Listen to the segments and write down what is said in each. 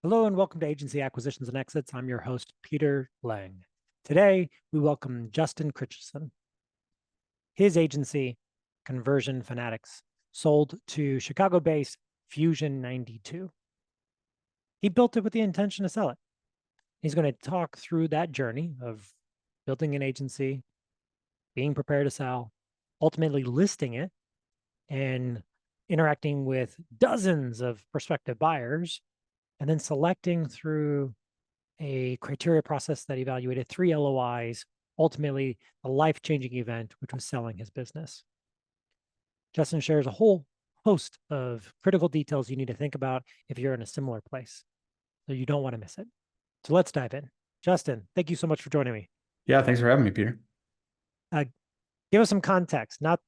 Hello and welcome to Agency Acquisitions and Exits. I'm your host, Peter Lang. Today, we welcome Justin Christianson. His agency, Conversion Fanatics, sold to Chicago-based Fusion 92. He built it with the intention to sell it. He's going to talk through that journey of building an agency, being prepared to sell, ultimately listing it, and interacting with dozens of prospective buyers, and then selecting through a criteria process that evaluated 3 LOIs, ultimately a life-changing event, which was selling his business. Justin shares a whole host of critical details you need to think about if you're in a similar place. So you don't want to miss it. So let's dive in. Justin, thank you so much for joining me. Yeah, thanks for having me, Peter. Give us some context, not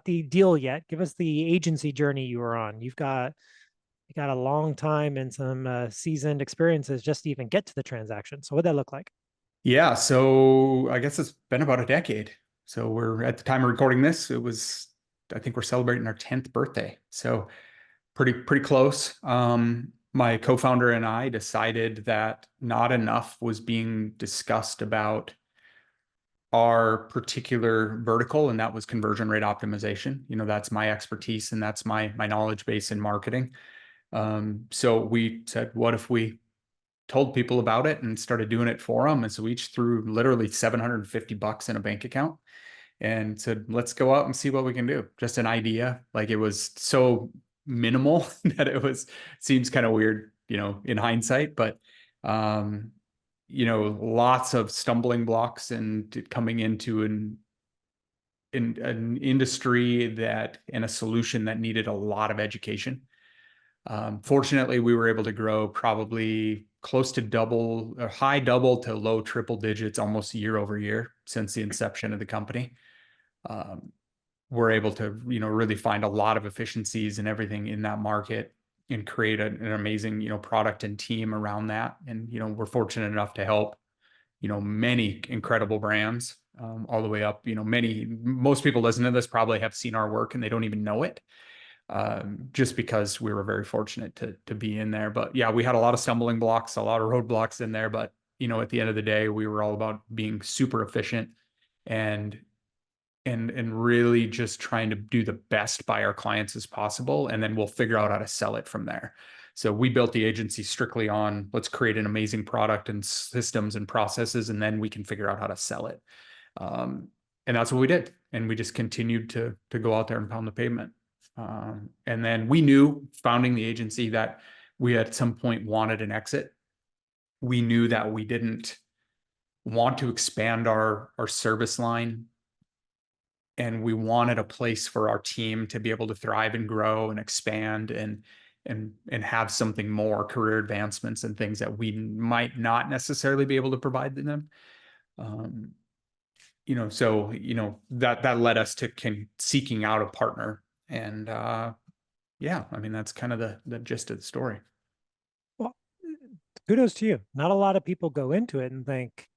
the deal yet. Give us the agency journey you were on. You got a long time and some seasoned experiences just to even get to the transaction. So what'd that look like? Yeah, so I guess it's been about a decade. So we're at the time of recording this, I think we're celebrating our 10th birthday. So pretty close. My co-founder and I decided that not enough was being discussed about our particular vertical, and that was conversion rate optimization. That's my expertise and that's my knowledge base in marketing. So we said, what if we told people about it and started doing it for them? And so we each threw literally $750 in a bank account and said, let's go out and see what we can do. Just an idea. Like, it was so minimal that seems kind of weird, in hindsight, but, lots of stumbling blocks and coming into an industry and a solution that needed a lot of education. Fortunately, we were able to grow probably close to double, or high double to low triple digits almost year over year since the inception of the company. We're able to, really find a lot of efficiencies and everything in that market and create an amazing, product and team around that. And, we're fortunate enough to help, many incredible brands, all the way up, most people listening to this probably have seen our work and they don't even know it. Just because we were very fortunate to be in there. But yeah, we had a lot of stumbling blocks, a lot of roadblocks in there. But, at the end of the day, we were all about being super efficient and really just trying to do the best by our clients as possible. And then we'll figure out how to sell it from there. So we built the agency strictly on, let's create an amazing product and systems and processes, and then we can figure out how to sell it. And that's what we did. And we just continued to go out there and pound the pavement. And then we knew, founding the agency, that we at some point wanted an exit. We knew that we didn't want to expand our service line, and we wanted a place for our team to be able to thrive and grow and expand and have something more, career advancements and things that we might not necessarily be able to provide to them. So that led us to seeking out a partner. And yeah, I mean, that's kind of the gist of the story. Well, kudos to you. Not a lot of people go into it and think,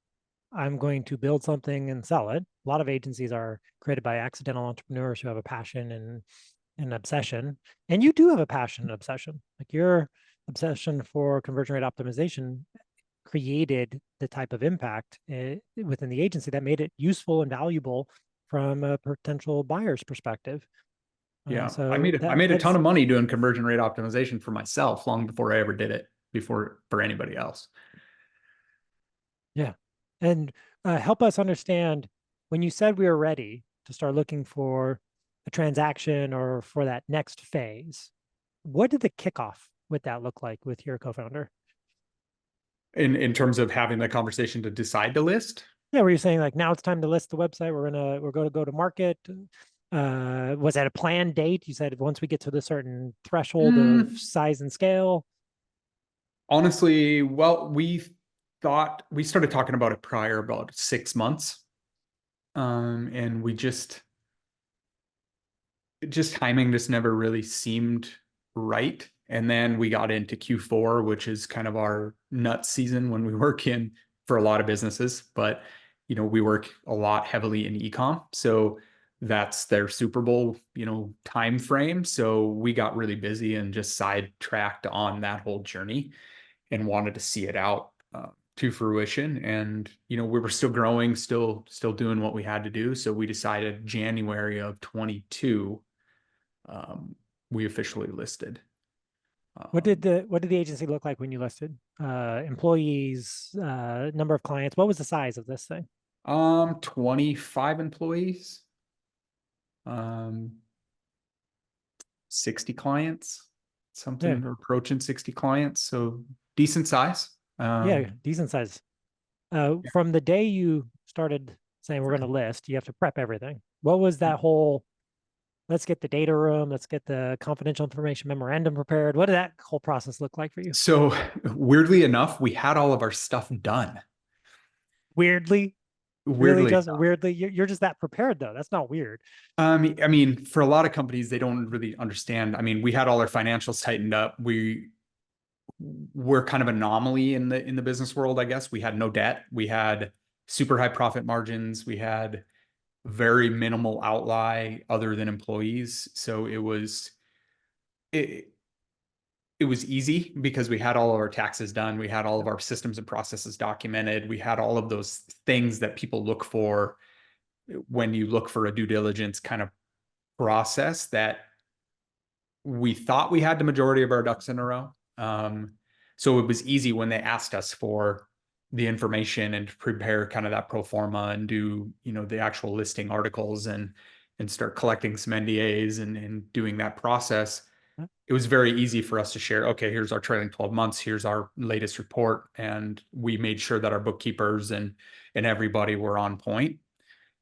I'm going to build something and sell it. A lot of agencies are created by accidental entrepreneurs who have a passion and an obsession. And you do have a passion and obsession. Like, your obsession for conversion rate optimization created the type of impact within the agency that made it useful and valuable from a potential buyer's perspective. Yeah, So I made a ton of money doing conversion rate optimization for myself long before I ever did it for anybody else. Yeah. And help us understand, when you said we were ready to start looking for a transaction or for that next phase, what did the kickoff with that look like with your co-founder? In terms of having the conversation to decide to list? Yeah, were you saying like, now it's time to list the website, we're going to go to market? Was that a planned date? You said once we get to the certain threshold of size and scale. Honestly, well, we started talking about it prior about 6 months. And timing just never really seemed right. And then we got into Q4, which is kind of our nut season when we work in for a lot of businesses. But, we work a lot heavily in e-com. So that's their Super Bowl, time frame. So we got really busy and just sidetracked on that whole journey. and wanted to see it out to fruition. And we were still growing, still doing what we had to do. So we decided January of 22, we officially listed. What did the agency look like when you listed? Employees, number of clients. What was the size of this thing? 25 employees, 60 clients, Yeah, something approaching 60 clients. So decent size. yeah, decent size. From the day you started saying we're going to list, you have to prep everything. What was that whole? Let's get the data room. Let's get the confidential information memorandum prepared. What did that whole process look like for you? So weirdly enough, we had all of our stuff done. Weirdly, really Weirdly doesn't weirdly. You're just that prepared though. That's not weird. I mean, for a lot of companies, they don't really understand. I mean, we had all our financials tightened up. We're kind of anomaly in the business world, I guess. We had no debt. We had super high profit margins. We had very minimal outlay other than employees. So it it was easy because we had all of our taxes done. We had all of our systems and processes documented. We had all of those things that people look for when you look for a due diligence kind of process, that we thought we had the majority of our ducks in a row. So it was easy when they asked us for the information and to prepare kind of that pro forma and do, the actual listing articles and start collecting some NDAs and doing that process. It was very easy for us to share, okay, here's our trailing 12 months, here's our latest report. And we made sure that our bookkeepers and everybody were on point.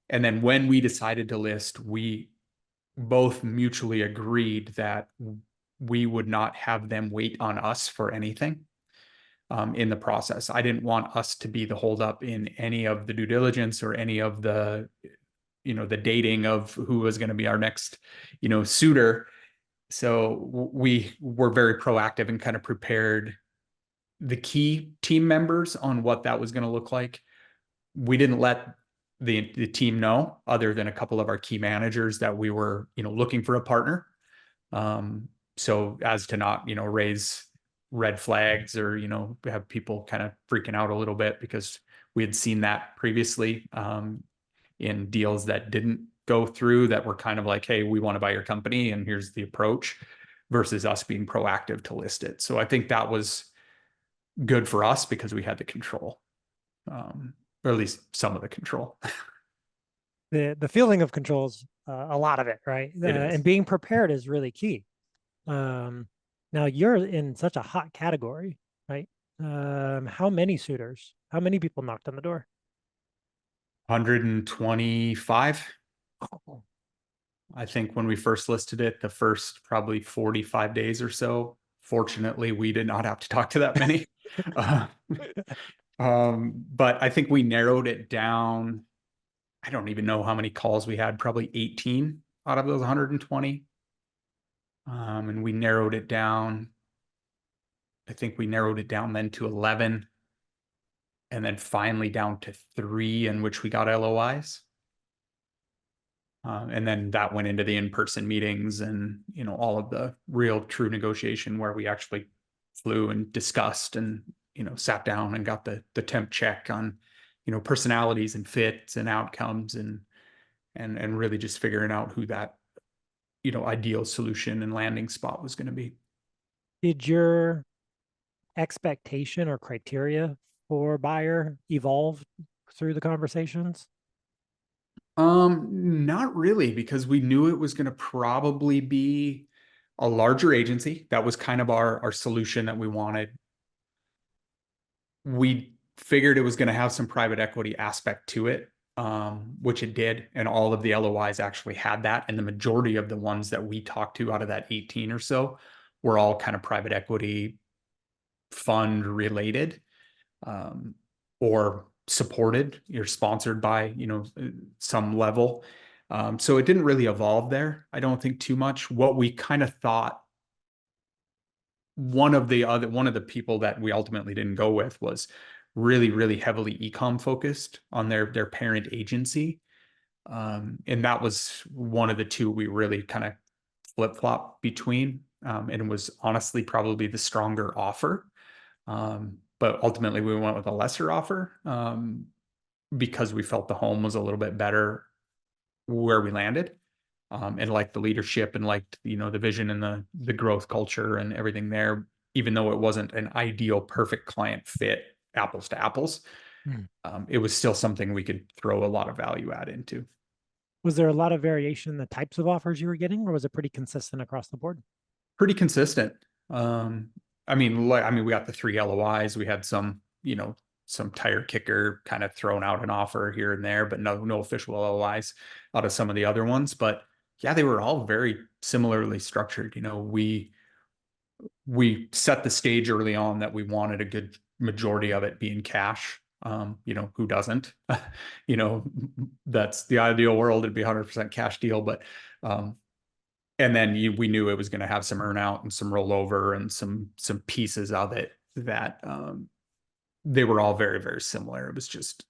And then when we decided to list, we both mutually agreed that we would not have them wait on us for anything in the process. I didn't want us to be the holdup in any of the due diligence or any of the, the dating of who was going to be our next, suitor. So we were very proactive and kind of prepared the key team members on what that was going to look like. We didn't let the team know, other than a couple of our key managers, that we were, looking for a partner. So as to not, raise red flags or, have people kind of freaking out a little bit, because we had seen that previously in deals that didn't go through, that were kind of like, hey, we want to buy your company and here's the approach, versus us being proactive to list it. So I think that was good for us because we had the control. Or at least some of the control. The feeling of controls a lot of it, right? And being prepared is really key. Now you're in such a hot category, right? How many suitors? How many people knocked on the door? 125. Oh. I think when we first listed it, the first probably 45 days or so, fortunately, we did not have to talk to that many. But I think we narrowed it down. I don't even know how many calls we had, probably 18 out of those 120. And we narrowed it down. I think we narrowed it down then to 11, and then finally down to 3 in which we got LOIs. And then that went into the in-person meetings and, all of the real true negotiation where we actually flew and discussed and, sat down and got the temp check on, personalities and fits and outcomes and really just figuring out who that, ideal solution and landing spot was going to be. Did your expectation or criteria for buyer evolve through the conversations? Not really, because we knew it was going to probably be a larger agency. That was kind of our solution that we wanted. We figured it was going to have some private equity aspect to it, which it did. And all of the LOIs actually had that. And the majority of the ones that we talked to out of that 18 or so were all kind of private equity fund related, or supported. You're sponsored by, some level. So it didn't really evolve there, I don't think, too much. What we kind of thought, one of the people that we ultimately didn't go with was really, really heavily ecom focused on their parent agency. And that was one of the two we really kind of flip-flop between. And it was honestly probably the stronger offer. But ultimately we went with a lesser offer, because we felt the home was a little bit better where we landed. And liked the leadership and liked, the vision and the growth culture and everything there, even though it wasn't an ideal, perfect client fit, apples to apples. Mm. It was still something we could throw a lot of value add into. Was there a lot of variation in the types of offers you were getting, or was it pretty consistent across the board? Pretty consistent. We got the 3 LOIs. We had some, some tire kicker kind of thrown out an offer here and there, but no official LOIs out of some of the other ones. But yeah, they were all very similarly structured. We set the stage early on that we wanted a good majority of it being cash. Who doesn't? That's the ideal world. It'd be 100% cash deal, but and then we knew it was going to have some earnout and some rollover and some pieces of it that they were all very, very similar. It was just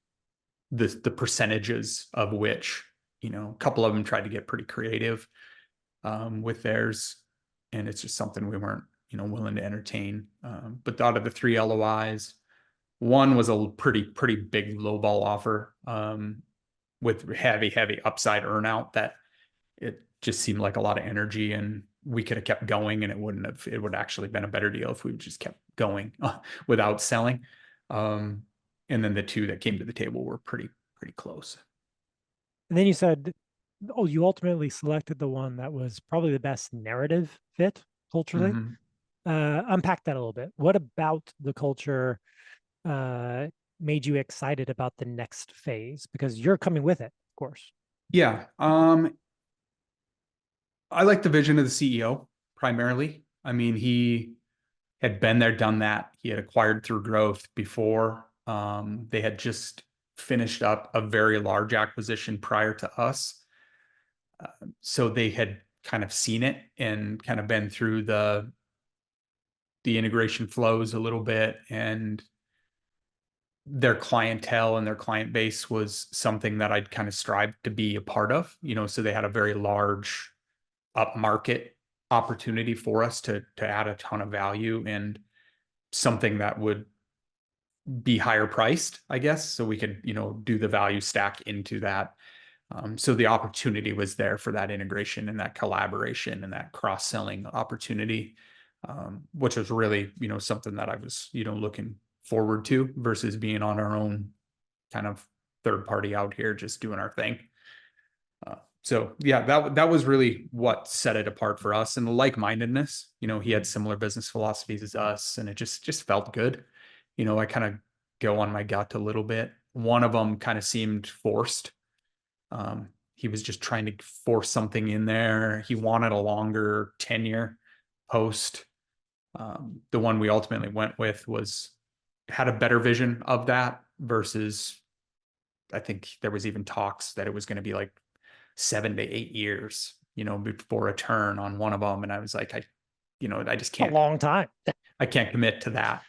the percentages of which, a couple of them tried to get pretty creative with theirs, and it's just something we weren't, willing to entertain. But out of the 3 LOIs, one was a pretty big lowball offer with heavy upside earnout that it just seemed like a lot of energy, and we could have kept going, and it would actually been a better deal if we just kept going without selling. And then the 2 that came to the table were pretty close. And then you said, oh, you ultimately selected the one that was probably the best narrative fit culturally. Mm-hmm. Unpack that a little bit. What about the culture made you excited about the next phase? Because you're coming with it, of course. Yeah. I like the vision of the CEO primarily. He had been there, done that. He had acquired through growth before. They had just finished up a very large acquisition prior to us. So they had kind of seen it and kind of been through the integration flows a little bit, and their clientele and their client base was something that I'd kind of strived to be a part of, so they had a very large upmarket opportunity for us to add a ton of value, and something that would be higher priced, I guess, so we could, do the value stack into that. So the opportunity was there for that integration and that collaboration and that cross-selling opportunity, which was really, something that I was, looking forward to versus being on our own kind of third party out here, just doing our thing. So yeah, that was really what set it apart for us, and the like-mindedness. He had similar business philosophies as us, and it just felt good. I kind of go on my gut a little bit. One of them kind of seemed forced. He was just trying to force something in there. He wanted a longer tenure post. The one we ultimately went with had a better vision of that versus, I think there was even talks that it was going to be like 7 to 8 years, before a turn on one of them. And I was like, I just can't. A long time. I can't commit to that.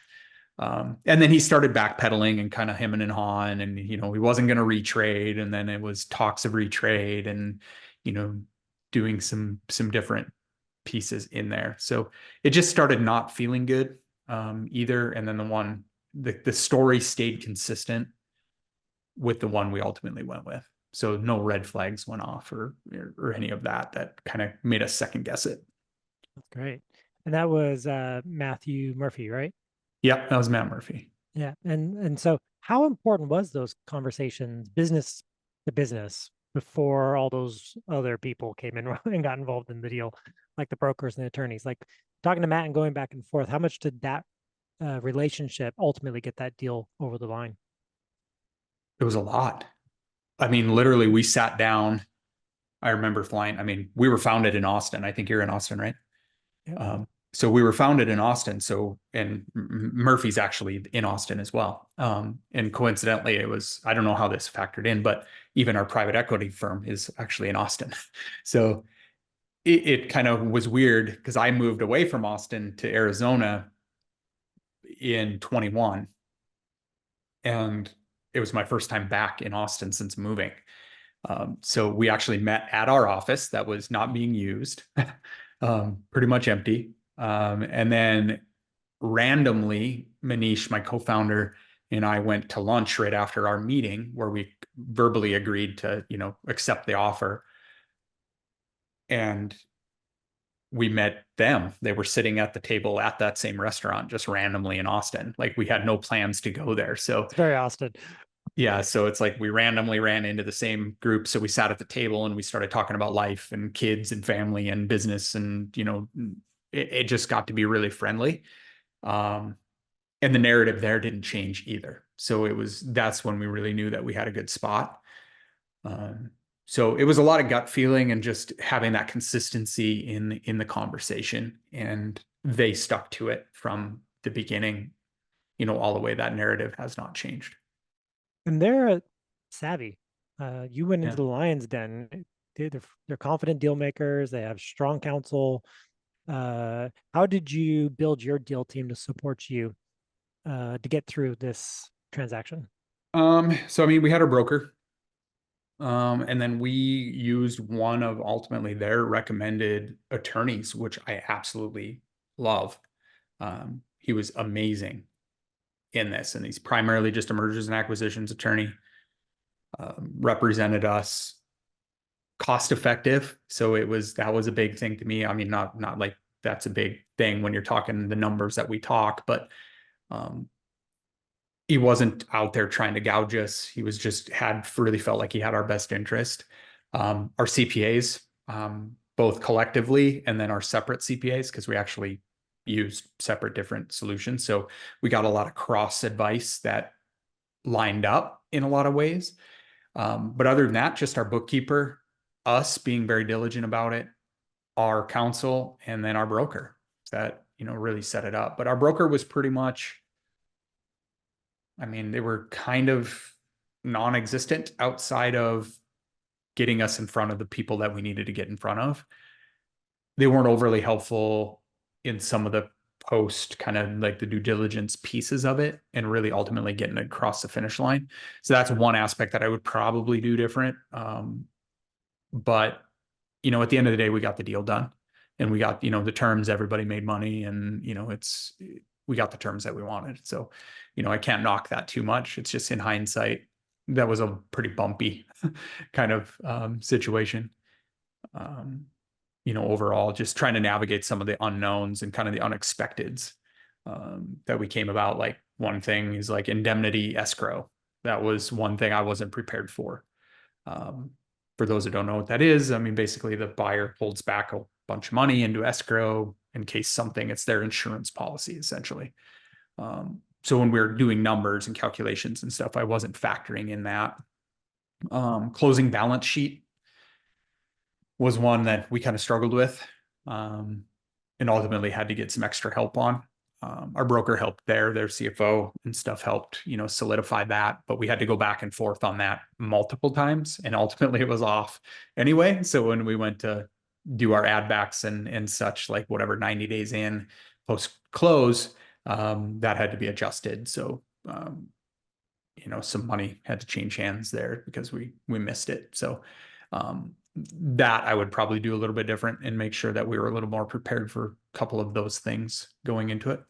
And then he started backpedaling and kind of hemming and hawing, and, he wasn't going to retrade. And then it was talks of retrade and, doing some different pieces in there. So it just started not feeling good either. And then the story stayed consistent with the one we ultimately went with. So no red flags went off or any of that kind of made us second guess it. That's great. And that was Matthew Murphy, right? Yep, that was Matt Murphy. Yeah. And so how important was those conversations, business to business, before all those other people came in and got involved in the deal, like the brokers and the attorneys? Like talking to Matt and going back and forth, how much did that relationship ultimately get that deal over the line? It was a lot. Literally, we sat down. I remember flying. We were founded in Austin. I think you're in Austin, right? Yeah. So we were founded in Austin. And Murphy's actually in Austin as well. And coincidentally, I don't know how this factored in, but even our private equity firm is actually in Austin. So it kind of was weird because I moved away from Austin to Arizona in 21. And it was my first time back in Austin since moving. So we actually met at our office that was not being used, pretty much empty. And then randomly, Manish, my co-founder, and I went to lunch right after our meeting where we verbally agreed to, accept the offer. And we met them. They were sitting at the table at that same restaurant, just randomly in Austin. Like we had no plans to go there. So It's very Austin. yeah, so it's like we randomly ran into the same group. So we sat at the table and we started talking about life and kids and family and business. And, it just got to be really friendly. Um, and the narrative there didn't change either. So that's when we really knew that we had a good spot. Um, so it was a lot of gut feeling and just having that consistency in the conversation, and they stuck to it from the beginning, all the way. That narrative has not changed. And they're savvy. You went into Yeah. the lion's den. They're confident deal makers. They have strong counsel. How did you build your deal team to support you to get through this transaction? So I mean, we had our broker, and then we used one of ultimately their recommended attorneys, which I absolutely love. He was amazing in this, and he's primarily just a mergers and acquisitions attorney. Represented us cost effective, so that was a big thing to me. I mean, not like that's a big thing when you're talking the numbers that we talk, but he wasn't out there trying to gouge us. He was just really felt like he had our best interest. Our CPAs, both collectively and then our separate CPAs, because we actually used separate different solutions. So we got a lot of cross advice that lined up in a lot of ways. But other than that, just our bookkeeper, us being very diligent about it, our counsel, and then our broker that, really set it up. But our broker was pretty much, I mean, they were kind of non-existent outside of getting us in front of the people that we needed to get in front of. They weren't overly helpful in some of the post kind of like the due diligence pieces of it and really ultimately getting across the finish line. So that's one aspect that I would probably do different. But, at the end of the day, we got the deal done and we got, the terms, everybody made money, and, we got the terms that we wanted. So, I can't knock that too much. It's just in hindsight, that was a pretty bumpy kind of situation. Overall, just trying to navigate some of the unknowns and kind of the unexpecteds that we came about. Like one thing is like indemnity escrow. That was one thing I wasn't prepared for. For those that don't know what that is, I mean, basically the buyer holds back a bunch of money into escrow in case something, it's their insurance policy essentially. So when we were doing numbers and calculations and stuff, I wasn't factoring in that. Closing balance sheet was one that we kind of struggled with, and ultimately had to get some extra help on. Our broker helped their CFO and stuff helped, solidify that, but we had to go back and forth on that multiple times, and ultimately it was off anyway. So when we went to do our add backs and such, like whatever 90 days in post close, that had to be adjusted. So some money had to change hands there because we missed it. So that I would probably do a little bit different and make sure that we were a little more prepared for a couple of those things going into it.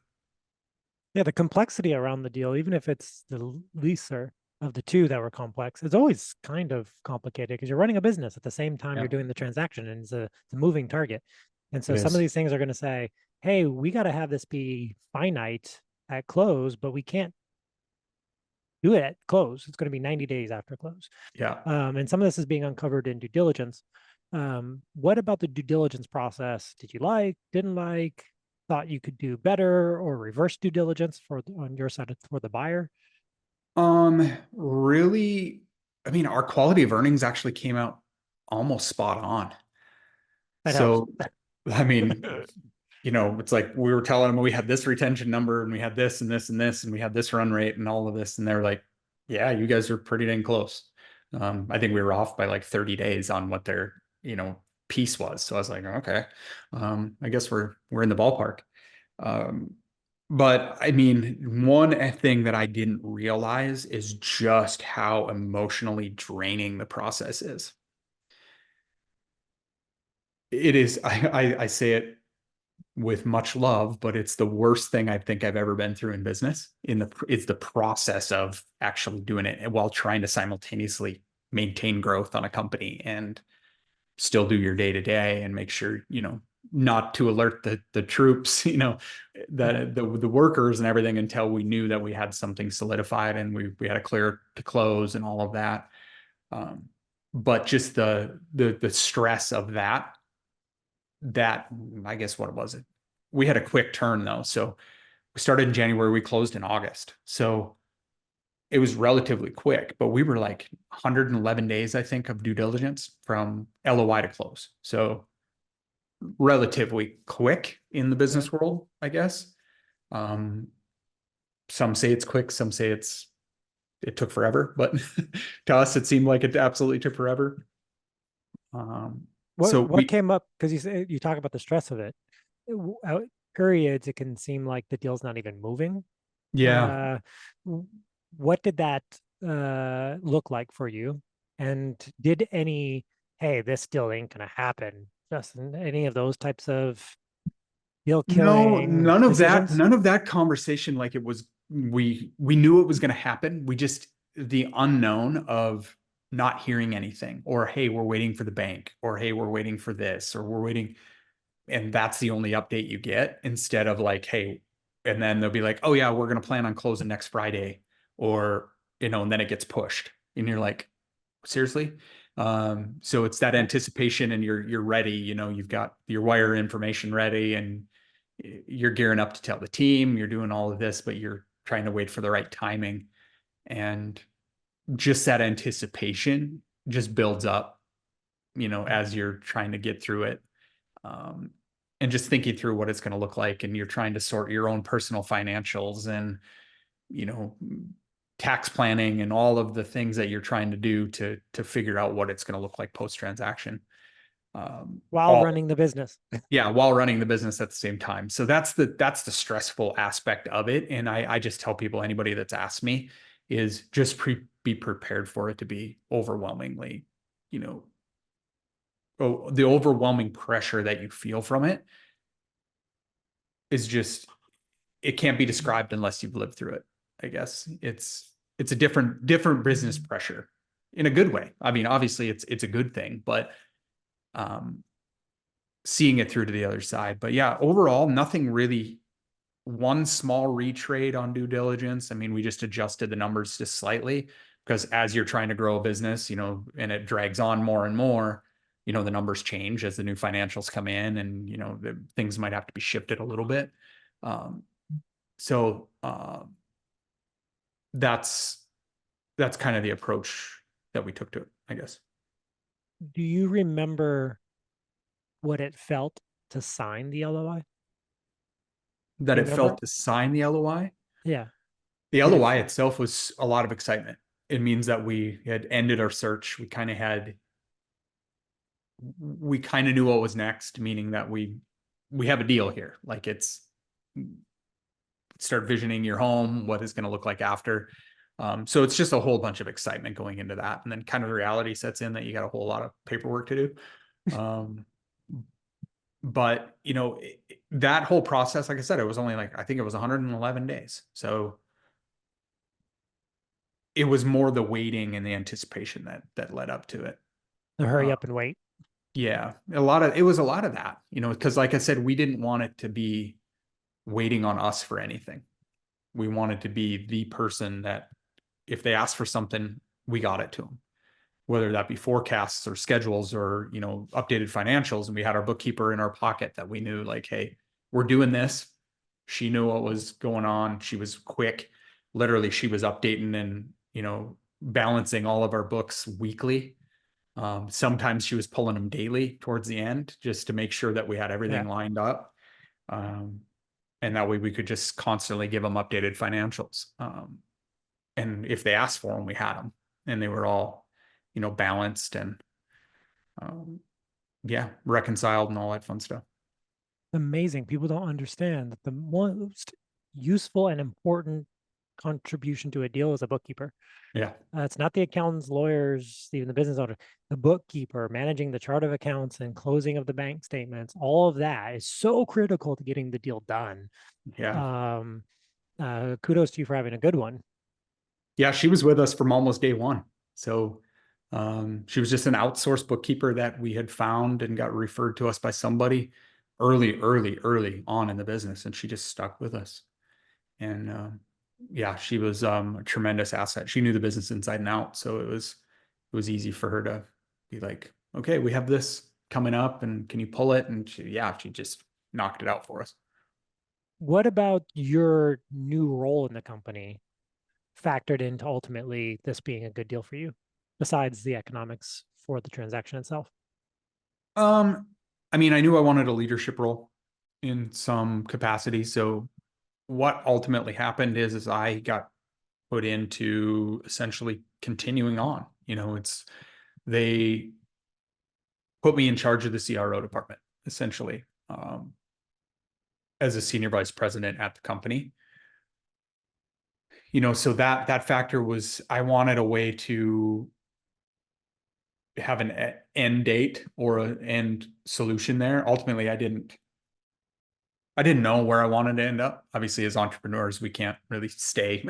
Yeah, the complexity around the deal, even if it's the leaser of the two that were complex, it's always kind of complicated because you're running a business at the same time you're doing the transaction, and it's a moving target. And so some of these things are going to say, hey, we got to have this be finite at close, but we can't do it at close. It's going to be 90 days after close. Yeah. And some of this is being uncovered in due diligence. What about the due diligence process did you didn't like, thought you could do better, or reverse due diligence on your side for the buyer? Really, I mean, our quality of earnings actually came out almost spot on. That helps. So, I mean, it's like we were telling them we had this retention number and we had this and this and this, and we had this run rate and all of this. And they're like, yeah, you guys are pretty dang close. I think we were off by like 30 days on what their, piece was. So I was like, okay, I guess we're in the ballpark. But I mean, one thing that I didn't realize is just how emotionally draining the process is. It is, I say it with much love, but it's the worst thing I think I've ever been through in business. It's the process of actually doing it while trying to simultaneously maintain growth on a company and still do your day to day and make sure, not to alert the troops, that the workers and everything until we knew that we had something solidified and we had a clear to close and all of that. But just the stress of that, I guess, what was it? We had a quick turn though. So we started in January, we closed in August. So it was relatively quick, but we were like 111 days, I think, of due diligence from LOI to close. So relatively quick in the business world, I guess. Some say it's quick, some say it took forever, but to us, it seemed like it absolutely took forever. So What came up? Because you talk about the stress of it. Periods, it can seem like the deal's not even moving. yeah, Uh, what did that look like for you? And did any, hey, this deal ain't gonna happen, Justin, any of those types of deal no, killing decisions? none of that conversation. Like it was, we knew it was going to happen. We just, the unknown of not hearing anything, or hey, we're waiting for the bank, or hey, we're waiting for this, or we're waiting, and that's the only update you get, instead of like, hey, and then they'll be like, oh yeah, we're going to plan on closing next Friday, or and then it gets pushed and you're like, seriously. So it's that anticipation, and you're ready, you've got your wire information ready, and you're gearing up to tell the team, you're doing all of this, but you're trying to wait for the right timing. And just that anticipation just builds up, as you're trying to get through it. And just thinking through what it's going to look like, and you're trying to sort your own personal financials and, you know, tax planning and all of the things that you're trying to do to figure out what it's going to look like post transaction. While All running the business. Yeah, while running the business at the same time. So that's the stressful aspect of it. And I just tell people, anybody that's asked me, is just be prepared for it to be overwhelmingly, the overwhelming pressure that you feel from it is just, it can't be described unless you've lived through it. I guess it's a different business pressure in a good way. I mean, obviously it's a good thing, but seeing it through to the other side. But yeah, overall, nothing really. One small retrade on due diligence. I mean, we just adjusted the numbers just slightly, because as you're trying to grow a business, and it drags on more and more, the numbers change as the new financials come in, and, the things might have to be shifted a little bit. So that's kind of the approach that we took to it, I guess. Do you remember what it felt to sign the LOI? That Do you it remember? felt to sign the LOI. Yeah. The Did it? LOI itself was a lot of excitement. It means that we had ended our search. We kind of knew what was next, meaning that we have a deal here. Like, it's start visioning your home, what it's going to look like after. So it's just a whole bunch of excitement going into that. And then kind of the reality sets in that you got a whole lot of paperwork to do. But that whole process, like I said, it was only I think it was 111 days. So it was more the waiting and the anticipation that led up to it. Hurry up and wait. Yeah, it was a lot of that, because like I said, we didn't want it to be waiting on us for anything. We wanted to be the person that if they asked for something, we got it to them, whether that be forecasts or schedules or, updated financials. And we had our bookkeeper in our pocket that we knew, like, hey, we're doing this. She knew what was going on. She was quick. Literally, she was updating and, balancing all of our books weekly. Sometimes she was pulling them daily towards the end, just to make sure that we had everything lined up. And that way we could just constantly give them updated financials. And if they asked for them, we had them, and they were all, balanced and, reconciled and all that fun stuff. Amazing. People don't understand that the most useful and important contribution to a deal is a bookkeeper. Yeah. It's not the accountants, lawyers, even the business owner, the bookkeeper, managing the chart of accounts and closing of the bank statements. All of that is so critical to getting the deal done. Yeah. Kudos to you for having a good one. Yeah. She was with us from almost day one. So she was just an outsourced bookkeeper that we had found and got referred to us by somebody early on in the business. And she just stuck with us. And yeah, she was a tremendous asset. She knew the business inside and out. So it was easy for her to be like, okay, we have this coming up and can you pull it? And she just knocked it out for us. What about your new role in the company factored into ultimately this being a good deal for you, besides the economics for the transaction itself? I mean, I knew I wanted a leadership role in some capacity. So what ultimately happened is I got put into essentially continuing on. They put me in charge of the CRO department, essentially, as a senior vice president at the company. So that factor was, I wanted a way to have an end date or an end solution there. Ultimately, I didn't know where I wanted to end up. Obviously, as entrepreneurs, we can't really stay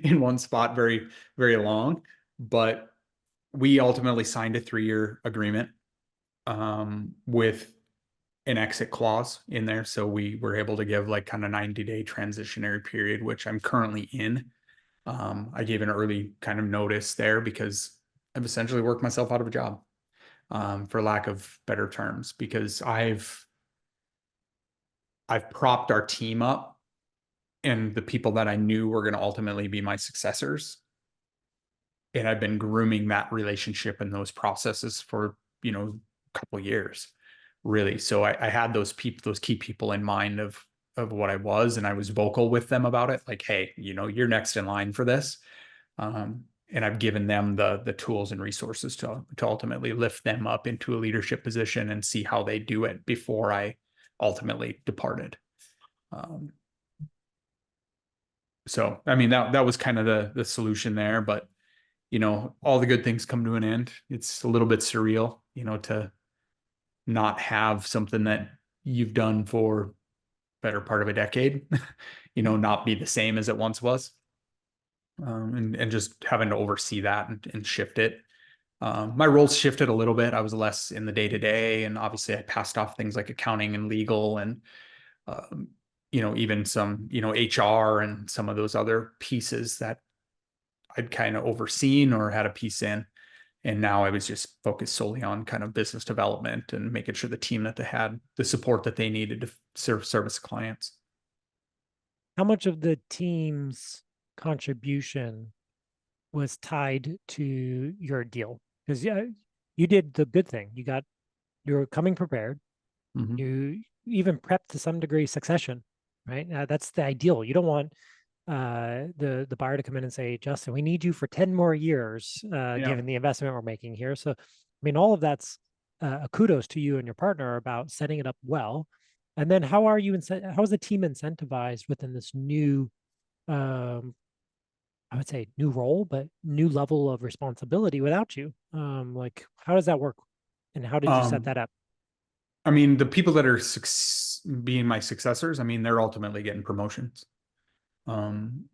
in one spot very, very long. But we ultimately signed a 3-year agreement with an exit clause in there. So we were able to give like kind of 90-day transitionary period, which I'm currently in. I gave an early kind of notice there because I've essentially worked myself out of a job, for lack of better terms, because I've propped our team up and the people that I knew were going to ultimately be my successors. And I've been grooming that relationship and those processes for, a couple of years, really. So I had those key people in mind of what I was, and I was vocal with them about it. Like, hey, you're next in line for this. And I've given them the tools and resources to ultimately lift them up into a leadership position and see how they do it before I ultimately departed. So, I mean, that was kind of the solution there, but all the good things come to an end. It's a little bit surreal, to not have something that you've done for better part of a decade, not be the same as it once was. And just having to oversee that and shift it. My roles shifted a little bit. I was less in the day to day, and obviously I passed off things like accounting and legal and, even some, HR and some of those other pieces that I'd kind of overseen or had a piece in. And now I was just focused solely on kind of business development and making sure the team that they had the support that they needed to service clients. How much of the team's contribution was tied to your deal? Because yeah, you did the good thing. You were coming prepared. Mm-hmm. You even prepped to some degree succession, right? That's the ideal. You don't want the buyer to come in and say, Justin, we need you for 10 more years, Yeah. given the investment we're making here. So, I mean, all of that's a kudos to you and your partner about setting it up well. And then how is the team incentivized within this new, I would say new role, but new level of responsibility without you? Like, how does that work? And how did you set that up? I mean, the people that are being my successors, I mean, they're ultimately getting promotions. Um,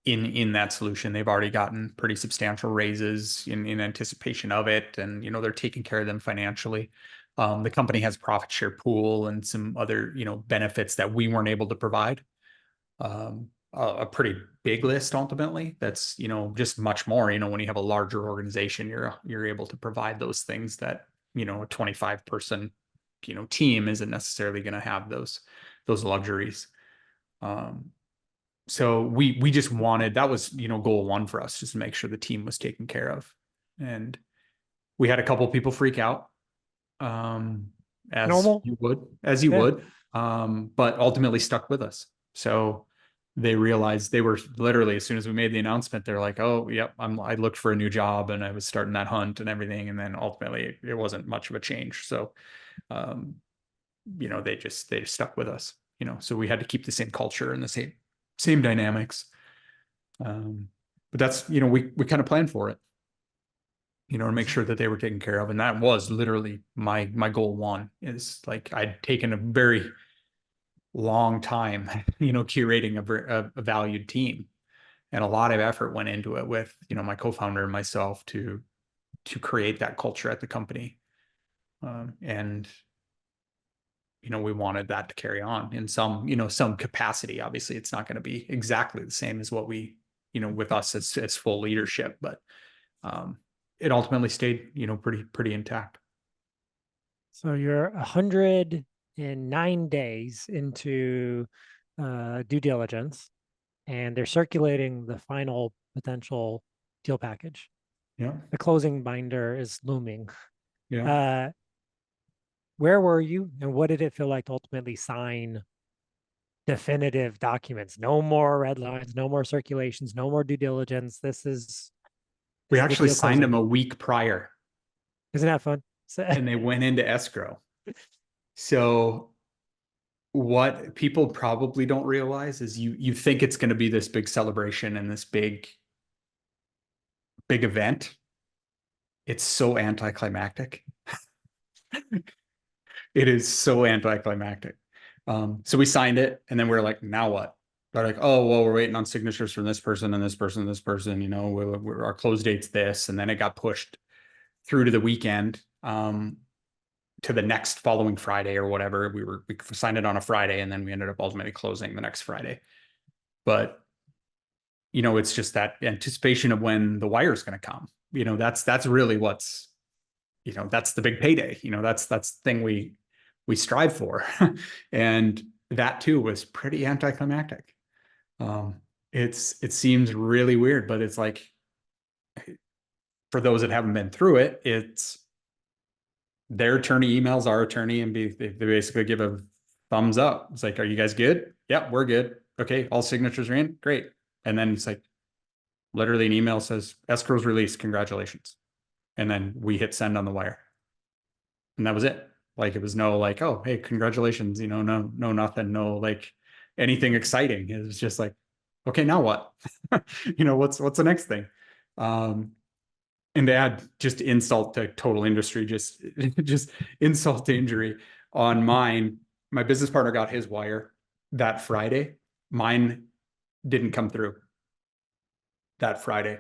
in that solution, they've already gotten pretty substantial raises in anticipation of it, and they're taking care of them financially. The company has a profit share pool and some other benefits that we weren't able to provide. A pretty big list ultimately. That's just much more. When you have a larger organization, you're able to provide those things that a 25-person team isn't necessarily going to have those luxuries. So we just wanted, that was goal one for us, just to make sure the team was taken care of. And we had a couple people freak out, as Normal? you would, Yeah. but ultimately stuck with us. So they realized, they were literally, as soon as we made the announcement, they're like, oh, yep, I looked for a new job and I was starting that hunt and everything. And then ultimately it wasn't much of a change. So, they just stuck with us, so we had to keep the same culture and the same dynamics. But that's, we kind of planned for it, to make sure that they were taken care of. And that was literally my goal one. Is like I'd taken a very long time, curating a valued team, and a lot of effort went into it with, my co-founder and myself to create that culture at the company. And we wanted that to carry on in some capacity. Obviously, it's not going to be exactly the same as what we, with us as full leadership, but it ultimately stayed, pretty intact. So you're 109 days into due diligence, and they're circulating the final potential deal package. Yeah. The closing binder is looming. Yeah. Where were you, and what did it feel like to ultimately sign definitive documents? No more red lines, no more circulations, no more due diligence. We is the actually deal signed them closing. a week prior, Isn't that fun? and they went into escrow. So what people probably don't realize is you think it's going to be this big celebration and this big event. It's so anticlimactic. It is so anticlimactic. So we signed it, and then we're like, now what? They're like, oh, well, we're waiting on signatures from this person and this person and this person. Our close date's this, and then it got pushed through to the weekend, to the next following Friday or whatever. We signed it on a Friday, and then we ended up ultimately closing the next Friday. But it's just that anticipation of when the wire is going to come. That's really what's, that's the big payday. That's the thing we strive for. And that too was pretty anticlimactic. It seems really weird, but it's like, for those that haven't been through it, it's their attorney emails our attorney, and they basically give a thumbs up. It's like, are you guys good? Yeah, we're good. Okay, all signatures are in. Great. And then it's like, literally an email says, escrow's released, congratulations. And then we hit send on the wire. And that was it. Like, it was no like, oh, hey, congratulations, no, nothing, no like anything exciting. It was just like, okay, now what? What's the next thing? And to add just insult to total industry, just insult to injury on mine, my business partner got his wire that Friday. Mine didn't come through that Friday.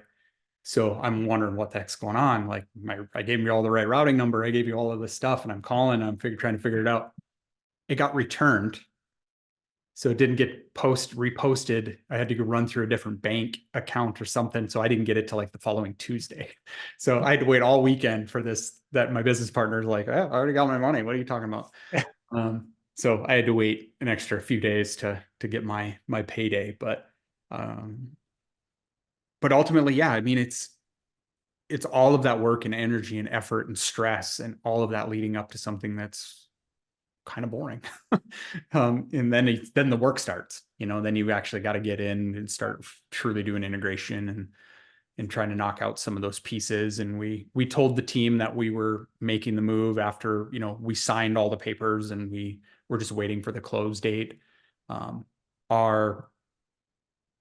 So I'm wondering what the heck's going on. Like, I gave you all the right routing number. I gave you all of this stuff, and I'm calling, I'm trying to figure it out. It got returned. So it didn't get reposted. I had to go run through a different bank account or something. So I didn't get it till like the following Tuesday. So I had to wait all weekend for this, that my business partner's like, oh, I already got my money. What are you talking about? So I had to wait an extra few days to get my payday. But ultimately, yeah, I mean, it's all of that work and energy and effort and stress and all of that leading up to something that's kind of boring. And then the work starts, then you actually got to get in and start truly doing integration and trying to knock out some of those pieces. And we told the team that we were making the move after, we signed all the papers, and we were just waiting for the close date.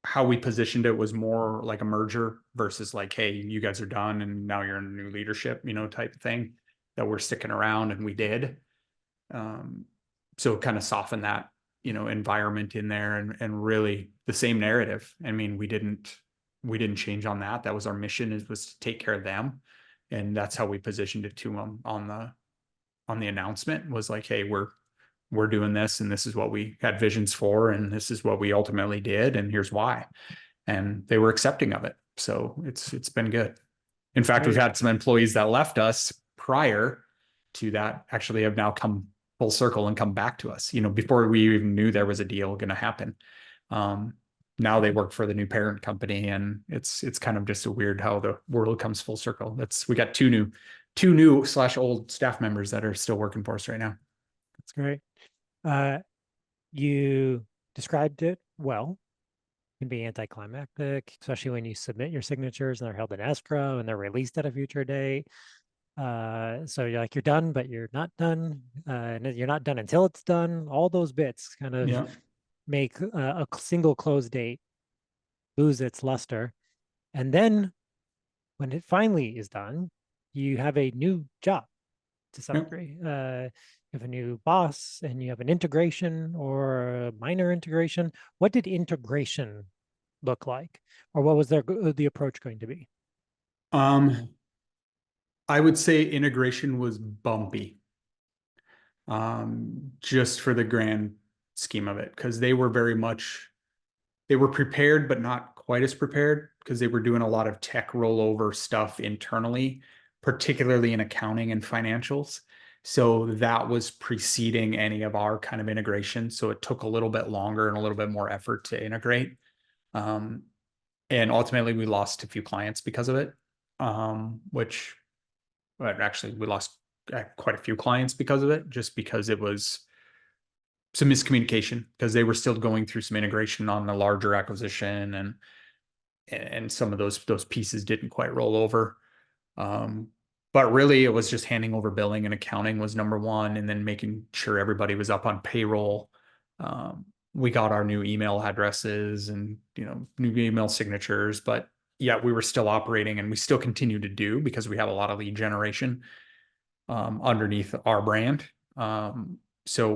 How we positioned it was more like a merger versus like, hey, you guys are done and now you're in a new leadership, type of thing, that we're sticking around, and we did. So kind of soften that, environment in there, and really the same narrative. I mean, we didn't change on that. That was our mission, was to take care of them. And that's how we positioned it to them on the announcement, was like, hey, we're doing this, and this is what we had visions for, and this is what we ultimately did, and here's why. And they were accepting of it. So it's been good. In fact, we've had some employees that left us prior to that actually have now come full circle and come back to us, before we even knew there was a deal going to happen. Now they work for the new parent company, and it's kind of just a weird how the world comes full circle. We got two new / old staff members that are still working for us right now. That's great. You described it well. It can be anticlimactic, especially when you submit your signatures and they're held in escrow and they're released at a future date. So you're like, you're done, but you're not done. And you're not done until it's done. All those bits kind of make a single close date lose its luster. And then when it finally is done, you have a new job to some Yep. degree. You have a new boss and you have an integration or a minor integration. What did integration look like? Or what was the approach going to be? Um, I would say integration was bumpy, just for the grand scheme of it, because they were prepared, but not quite as prepared because they were doing a lot of tech rollover stuff internally, particularly in accounting and financials. So that was preceding any of our kind of integration. So it took a little bit longer and a little bit more effort to integrate. Um, and ultimately we lost a few clients because of it. Which well, actually we lost quite a few clients because of it, just because it was some miscommunication because they were still going through some integration on the larger acquisition, and some of those pieces didn't quite roll over. Um, but really it was just handing over billing and accounting was number one, and then making sure everybody was up on payroll. We got our new email addresses and new email signatures, but yeah, we were still operating, and we still continue to do because we have a lot of lead generation underneath our brand. So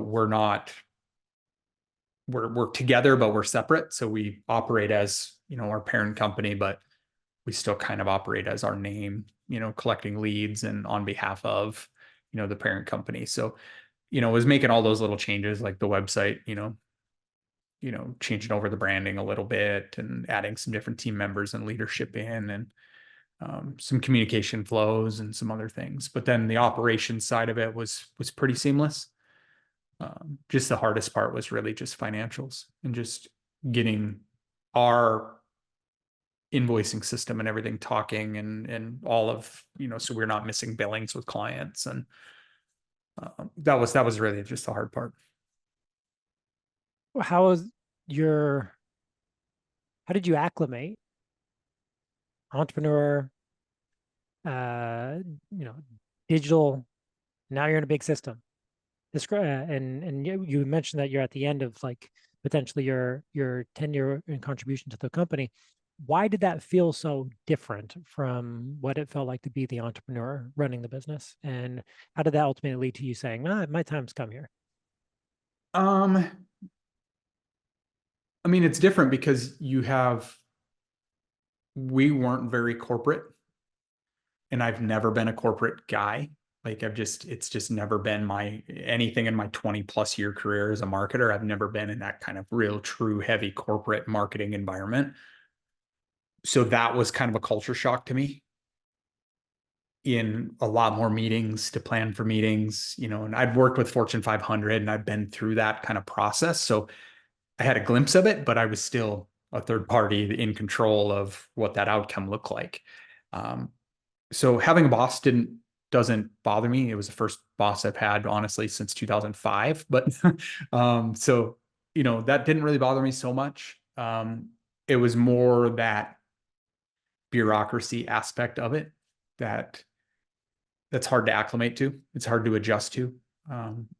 we're together, but we're separate. So we operate as, our parent company, but we still kind of operate as our name, collecting leads and on behalf of, the parent company. So, it was making all those little changes like the website, changing over the branding a little bit and adding some different team members and leadership in, and some communication flows and some other things. But then the operations side of it was pretty seamless. Just the hardest part was really just financials and just getting our invoicing system and everything talking, and all of, so we're not missing billings with clients. And that was really just the hard part. How was your, how did you acclimate entrepreneur, uh, you know, digital, now you're in a big system. Describe, and you mentioned that you're at the end of like potentially your tenure and contribution to the company. Why did that feel so different from what it felt like to be the entrepreneur running the business? And how did that ultimately lead to you saying, my time's come here? Um, I mean, it's different because we weren't very corporate, and I've never been a corporate guy. Like it's just never been anything in my 20 plus year career as a marketer. I've never been in that kind of real true heavy corporate marketing environment. So that was kind of a culture shock to me, in a lot more meetings to plan for meetings, and I'd worked with Fortune 500 and I've been through that kind of process. So I had a glimpse of it, but I was still a third party in control of what that outcome looked like. Um, so having a boss doesn't bother me. It was the first boss I've had, honestly, since 2005. But so that didn't really bother me so much. It was more that bureaucracy aspect of it that's hard to acclimate to. It's hard to adjust to,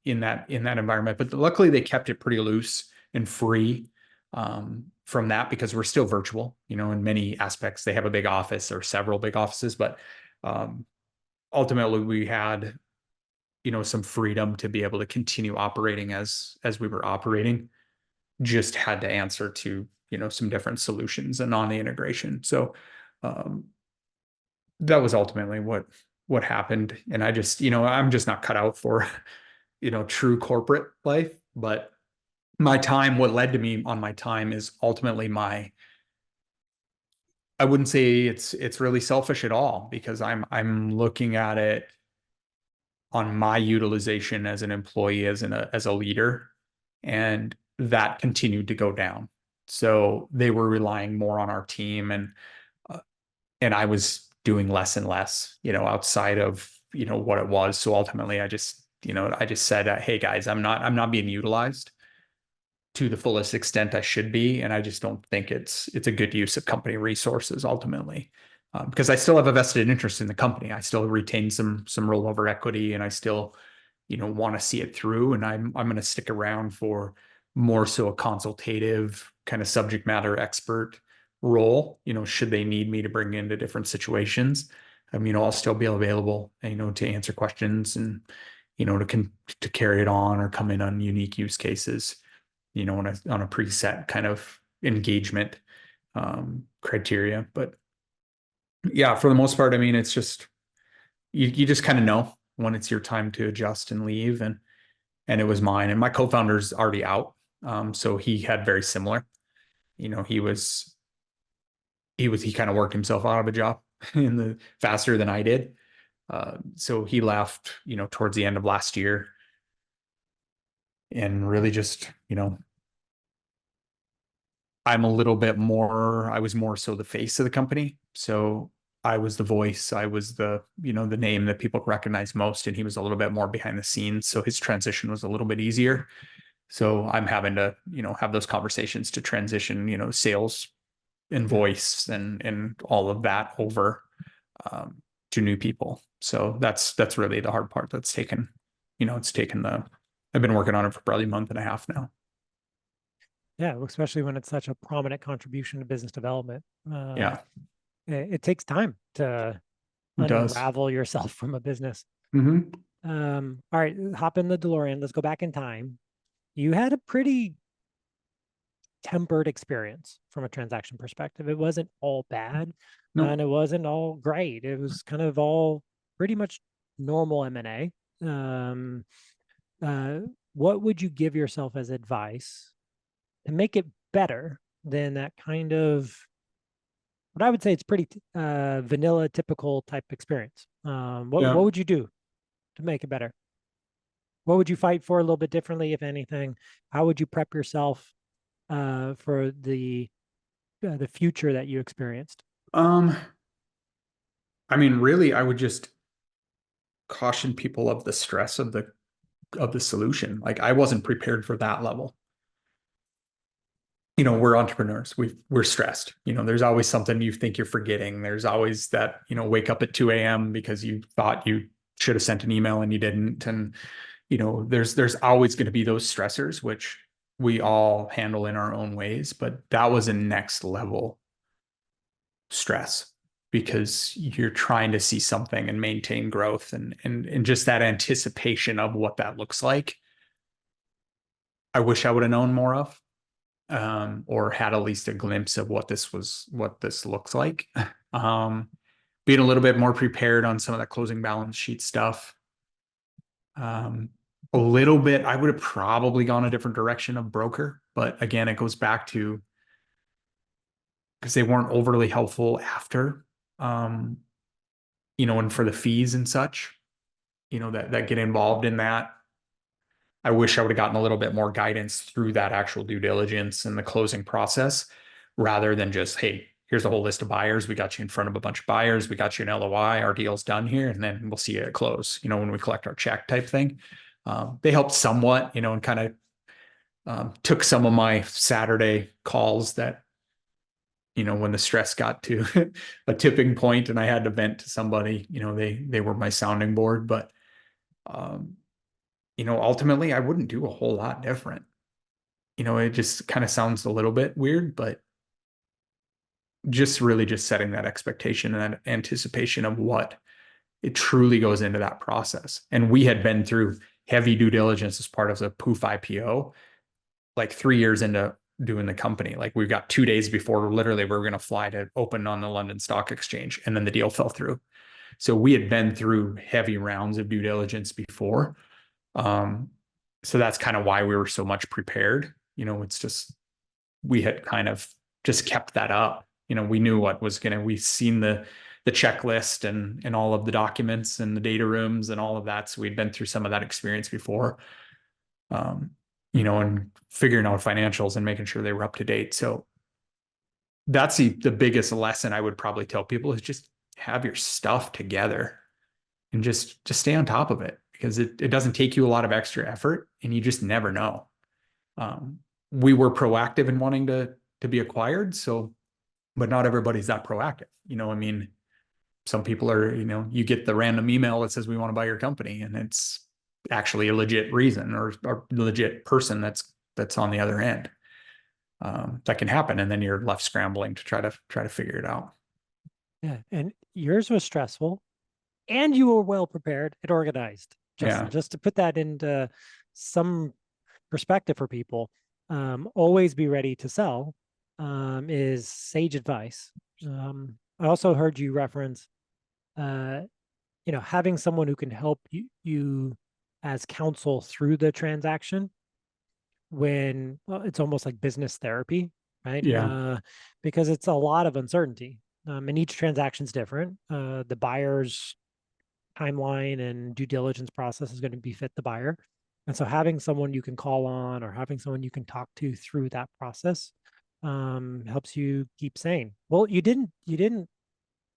in that environment. But luckily, they kept it pretty loose and free, from that, because we're still virtual. In many aspects, they have a big office or several big offices, but um, ultimately, we had some freedom to be able to continue operating as we were operating. Just had to answer to some different solutions and on the integration. So um, that was ultimately what happened. And I just, I'm just not cut out for, true corporate life. But what led to me on my time is ultimately I wouldn't say it's really selfish at all, because I'm looking at it on my utilization as an employee, as a leader, and that continued to go down. So they were relying more on our team, uh, and I was doing less and less, outside of, what it was. So ultimately I just said, hey guys, I'm not being utilized to the fullest extent I should be. And I just don't think it's a good use of company resources ultimately. Because I still have a vested interest in the company. I still retain some rollover equity, and I still, want to see it through. And I'm going to stick around for more so a consultative kind of subject matter expert role, should they need me to bring into different situations, I'll still be available, to answer questions and, to carry it on or come in on unique use cases, on a preset kind of engagement criteria. But yeah, for the most part, it's just, you just kind of know when it's your time to adjust and leave. And it was mine, and my co-founder's already out. So he had very similar, he kind of worked himself out of a job faster than I did. So he left, towards the end of last year, and really just, I was more so the face of the company. So I was the voice, I was the name that people recognize most, and he was a little bit more behind the scenes. So his transition was a little bit easier. So I'm having to, have those conversations to transition, sales and voice and all of that over to new people. So that's really the hard part. That's taken, I've been working on it for probably a month and a half now. Yeah, especially when it's such a prominent contribution to business development. Yeah, It takes time to it does. unravel yourself from a business. Mm-hmm. All right, hop in the DeLorean. Let's go back in time. You had a pretty tempered experience from a transaction perspective. It wasn't all bad, No. and it wasn't all great. It was kind of all pretty much normal M&A. Um, what would you give yourself as advice to make it better than that kind of, what I would say it's pretty vanilla, typical type experience? What Yeah. would you do to make it better? What would you fight for a little bit differently, if anything? How would you prep yourself for the future that you experienced? Really, I would just caution people of the stress of the solution. Like, I wasn't prepared for that level. We're entrepreneurs. We're stressed. There's always something you think you're forgetting. There's always that, wake up at 2 a.m. because you thought you should have sent an email and you didn't. And, there's always going to be those stressors, which we all handle in our own ways. But that was a next level stress, because you're trying to see something and maintain growth and just that anticipation of what that looks like. I wish I would have known more of, or had at least a glimpse of what this looks like. Being a little bit more prepared on some of that closing balance sheet stuff. A little bit, I would have probably gone a different direction of broker, but again, it goes back to, because they weren't overly helpful after, and for the fees and such, that get involved in that. I wish I would have gotten a little bit more guidance through that actual due diligence and the closing process, rather than just, hey, here's a whole list of buyers. We got you in front of a bunch of buyers. We got you an LOI. Our deal's done here. And then we'll see you at close, when we collect our check type thing. They helped somewhat, and kind of took some of my Saturday calls that, when the stress got to a tipping point and I had to vent to somebody, they were my sounding board. But ultimately I wouldn't do a whole lot different. It just kind of sounds a little bit weird, but just really just setting that expectation and that anticipation of what it truly goes into that process. And we had been through heavy due diligence as part of the Poof IPO, like 3 years into doing the company. Like, we've got 2 days before literally we were going to fly to open on the London Stock Exchange, and then the deal fell through. So we had been through heavy rounds of due diligence before. So that's kind of why we were so much prepared. It's just, we had kind of just kept that up. We knew what was we've seen the checklist and all of the documents and the data rooms and all of that. So we'd been through some of that experience before, and figuring out financials and making sure they were up to date. So that's the biggest lesson I would probably tell people, is just have your stuff together and just stay on top of it, because it doesn't take you a lot of extra effort, and you just never know. We were proactive in wanting to be acquired. So, but not everybody's that proactive. Some people are, you get the random email that says we want to buy your company, and it's actually a legit reason or legit person that's on the other end. that can happen, and then you're left scrambling to try to figure it out. Yeah. And yours was stressful and you were well prepared and organized, Justin, Yeah. just to put that into some perspective for people. Always be ready to sell is sage advice. I also heard you reference, uh, having someone who can help you as counsel through the transaction when, well, it's almost like business therapy, right? Yeah. Because it's a lot of uncertainty, and each transaction is different. The buyer's timeline and due diligence process is going to befit the buyer. And so having someone you can call on or having someone you can talk to through that process helps you keep sane. Well, you didn't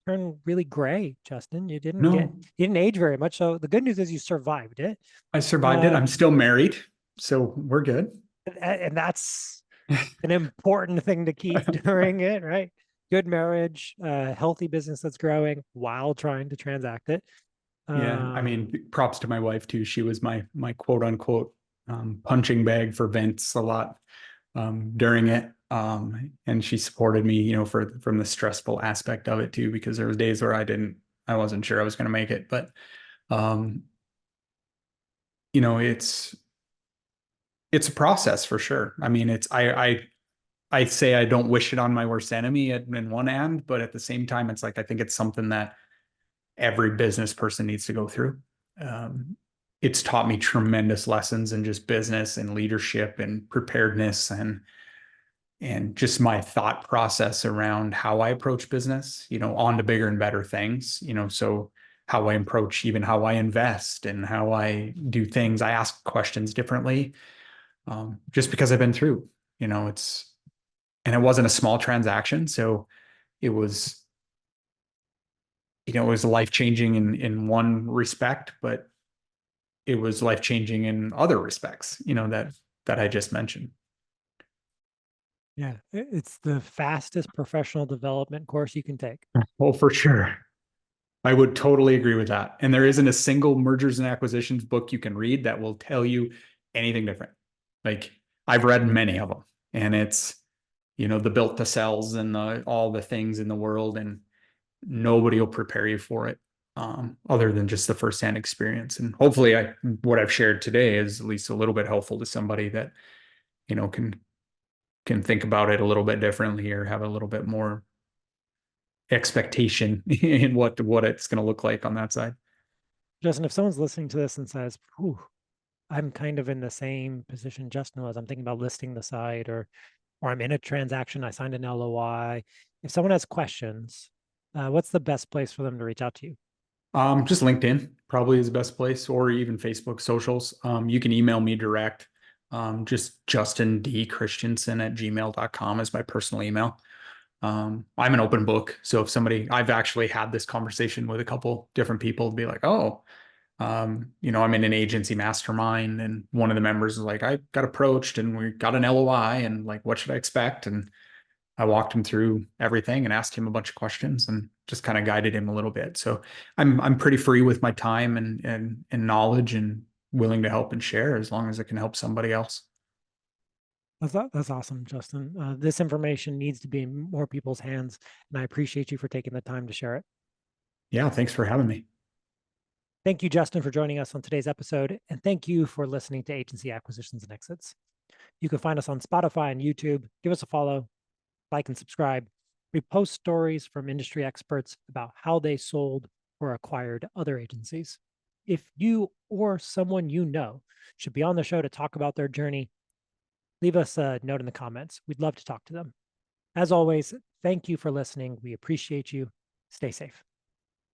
turn really gray, Justin. No, You didn't age very much. So the good news is you survived it. I survived it. Uh, I'm still married, so we're good. and that's an important thing to keep during it, right? Good marriage, healthy business that's growing while trying to transact it. Yeah, I Um, mean, props to my wife too. She was my quote unquote punching bag for Vince a lot during it. And she supported me, from the stressful aspect of it too, because there was days where I wasn't sure I was going to make it, but um, it's a process for sure. I mean, I say I don't wish it on my worst enemy in one hand, but at the same time, it's like I think it's something that every business person needs to go through. Um, it's taught me tremendous lessons in just business and leadership and preparedness and just my thought process around how I approach business, on to bigger and better things, so how I approach even how I invest and how I do things. I ask questions differently, just because I've been through, and it wasn't a small transaction. So it was, it was life changing in one respect, but it was life changing in other respects, that I just mentioned. Yeah, it's the fastest professional development course you can take. Well, for sure. I would totally agree with that. And there isn't a single mergers and acquisitions book you can read that will tell you anything different. Like I've read many of them, and it's, the built to sells and all the things in the world, and nobody will prepare you for it, other than just the firsthand experience. And hopefully what I've shared today is at least a little bit helpful to somebody that, can think about it a little bit differently or have a little bit more expectation in what it's going to look like on that side. Justin, if someone's listening to this and says, "Whew, I'm kind of in the same position Justin was. I'm thinking about listing the site, or I'm in a transaction. I signed an LOI." If someone has questions, what's the best place for them to reach out to you? Just LinkedIn probably is the best place, or even Facebook socials. You can email me direct. Just Justin D. Christianson at gmail.com is my personal email. I'm an open book. So if I've actually had this conversation with a couple different people to be like, oh, I'm in an agency mastermind, and one of the members is like, I got approached and we got an LOI, and like, what should I expect? And I walked him through everything and asked him a bunch of questions and just kind of guided him a little bit. So I'm pretty free with my time and knowledge, and willing to help and share as long as it can help somebody else. That's awesome, Justin. This information needs to be in more people's hands, and I appreciate you for taking the time to share it. Yeah, thanks for having me. Thank you, Justin, for joining us on today's episode, and thank you for listening to Agency Acquisitions and Exits. You can find us on Spotify and YouTube. Give us a follow, like, and subscribe. We post stories from industry experts about how they sold or acquired other agencies. If you or someone you know should be on the show to talk about their journey, leave us a note in the comments. We'd love to talk to them. As always, thank you for listening. We appreciate you. Stay safe.